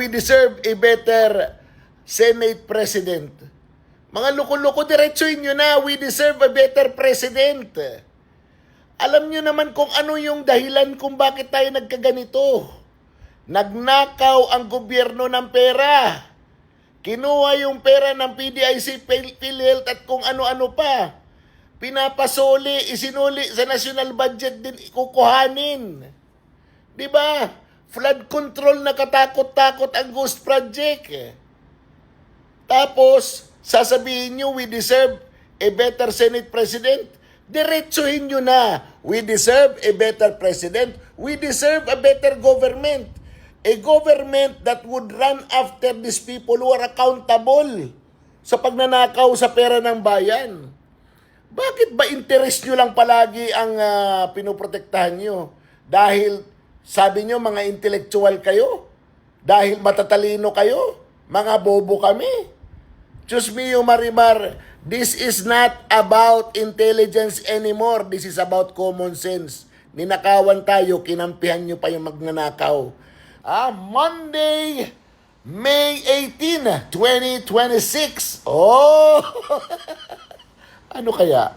we deserve a better Senate President. Mga loko-loko, diretsuhin nyo na, we deserve a better President. Alam nyo naman kung ano yung dahilan kung bakit tayo nagkaganito. Nagnakaw ang gobyerno ng pera. Kinuha yung pera ng PDIC, PhilHealth at kung ano-ano pa. Pinapasoli, isinuli sa national budget din, ikukuhanin. Diba? Flood control na katakot-takot ang Ghost Project. Tapos, sasabihin nyo, we deserve a better Senate President. Diretsuhin nyo na, we deserve a better President. We deserve a better government. A government that would run after these people who are accountable sa pagnanakaw sa pera ng bayan. Bakit ba interest nyo lang palagi ang pinoprotektahan nyo? Dahil sabi nyo mga intellectual kayo? Dahil matatalino kayo? Mga bobo kami? Diyos mio Marimar, this is not about intelligence anymore. This is about common sense. Ninakawan tayo, kinampihan nyo pa yung magnanakaw. Monday, May 18, 2026. Oh! Ano kaya?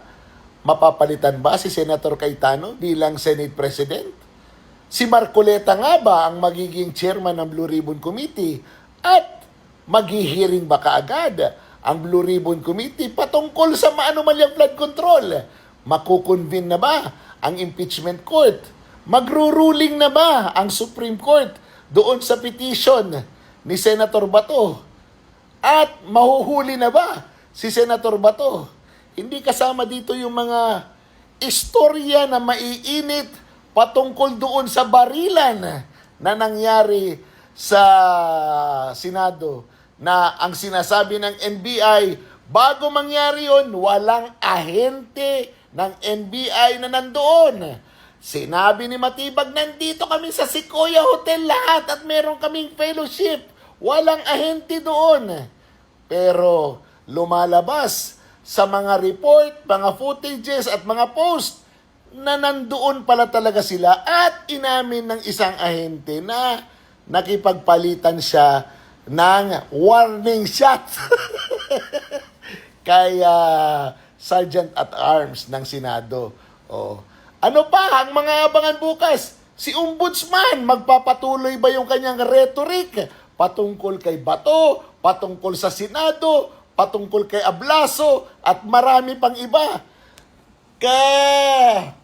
Mapapalitan ba si Senator Cayetano bilang Senate President? Si Marcoleta nga ba ang magiging chairman ng Blue Ribbon Committee? At maghihiring ba kaagad ang Blue Ribbon Committee patungkol sa maanumalyang flood control? Makukonvene na ba ang impeachment court? Magruruling na ba ang Supreme Court doon sa petition ni Senator Bato? At mahuhuli na ba si Senator Bato? Hindi kasama dito yung mga istorya na maiinit patungkol doon sa barilan na nangyari sa Senado, na ang sinasabi ng NBI, bago mangyari yun, walang ahente ng NBI na nandoon. Sinabi ni Matibag, nandito kami sa Sequoia Hotel lahat at meron kaming fellowship. Walang ahente doon. Pero lumalabas sa mga report, mga footages at mga post na nandoon pala talaga sila at inamin ng isang ahente na nakipagpalitan siya ng warning shot kay Sergeant at Arms ng Senado. Oh. Ano pa ang mga abangan bukas? Si Ombudsman, magpapatuloy ba yung kanyang rhetoric patungkol kay Bato, patungkol sa Senado, patungkol kay Ablaso, at marami pang iba?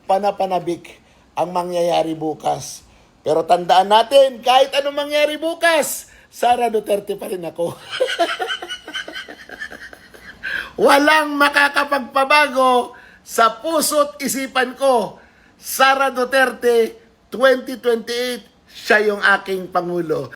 Panapanabik ang mangyayari bukas. Pero tandaan natin, kahit anong mangyari bukas, Sara Duterte pa rin ako. Walang makakapagpabago sa puso't isipan ko. Sara Duterte, 2028, siya yung aking Pangulo.